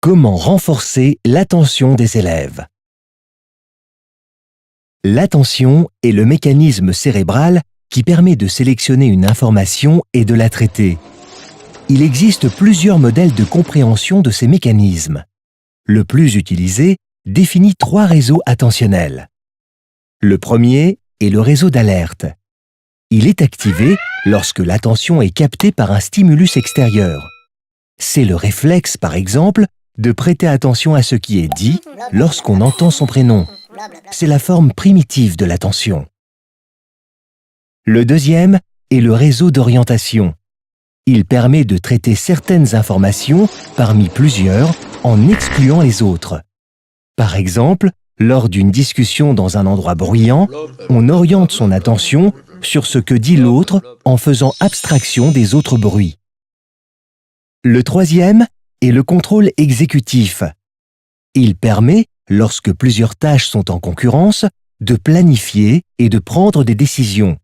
Comment renforcer l'attention des élèves? L'attention est le mécanisme cérébral qui permet de sélectionner une information et de la traiter. Il existe plusieurs modèles de compréhension de ces mécanismes. Le plus utilisé définit 3 réseaux attentionnels. Le premier est le réseau d'alerte. Il est activé lorsque l'attention est captée par un stimulus extérieur. C'est le réflexe, par exemple, de prêter attention à ce qui est dit lorsqu'on entend son prénom. C'est la forme primitive de l'attention. Le deuxième est le réseau d'orientation. Il permet de traiter certaines informations parmi plusieurs en excluant les autres. Par exemple, lors d'une discussion dans un endroit bruyant, on oriente son attention sur ce que dit l'autre en faisant abstraction des autres bruits. Le troisième est le contrôle exécutif. Il permet, lorsque plusieurs tâches sont en concurrence, de planifier et de prendre des décisions.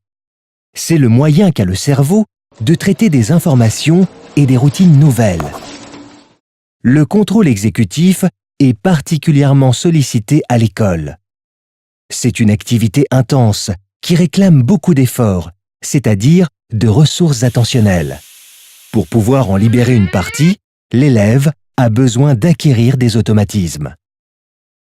C'est le moyen qu'a le cerveau de traiter des informations et des routines nouvelles. Le contrôle exécutif est particulièrement sollicité à l'école. C'est une activité intense qui réclame beaucoup d'efforts, c'est-à-dire de ressources attentionnelles. Pour pouvoir en libérer une partie, l'élève a besoin d'acquérir des automatismes.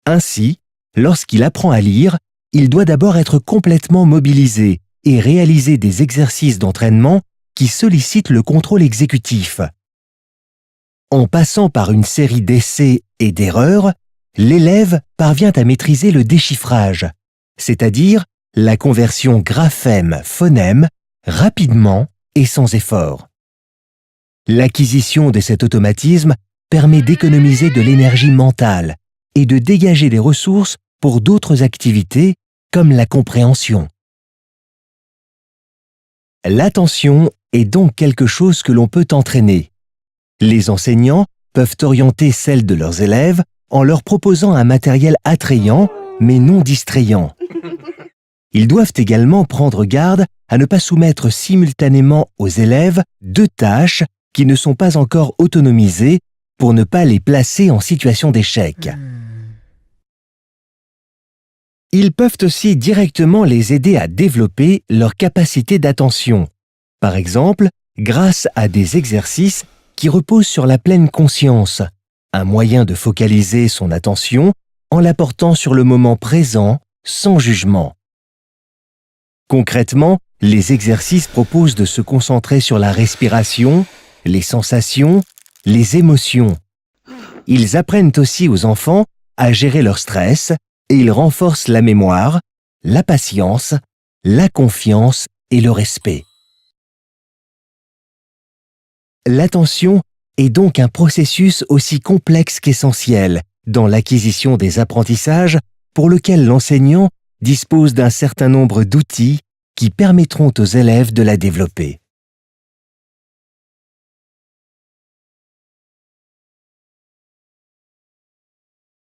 Ainsi, lorsqu'il apprend à lire, il doit d'abord être complètement mobilisé et réaliser des exercices d'entraînement qui sollicitent le contrôle exécutif. En passant par une série d'essais et d'erreurs, l'élève parvient à maîtriser le déchiffrage, c'est-à-dire la conversion graphème-phonème rapidement et sans effort. L'acquisition de cet automatisme permet d'économiser de l'énergie mentale et de dégager des ressources pour d'autres activités comme la compréhension. L'attention est donc quelque chose que l'on peut entraîner. Les enseignants peuvent orienter celle de leurs élèves en leur proposant un matériel attrayant mais non distrayant. Ils doivent également prendre garde à ne pas soumettre simultanément aux élèves 2 tâches qui ne sont pas encore autonomisées pour ne pas les placer en situation d'échec. Ils peuvent aussi directement les aider à développer leur capacité d'attention, par exemple grâce à des exercices qui reposent sur la pleine conscience, un moyen de focaliser son attention en la portant sur le moment présent sans jugement. Concrètement, les exercices proposent de se concentrer sur la respiration, les sensations, les émotions. Ils apprennent aussi aux enfants à gérer leur stress et ils renforcent la mémoire, la patience, la confiance et le respect. L'attention est donc un processus aussi complexe qu'essentiel dans l'acquisition des apprentissages pour lequel l'enseignant dispose d'un certain nombre d'outils qui permettront aux élèves de la développer.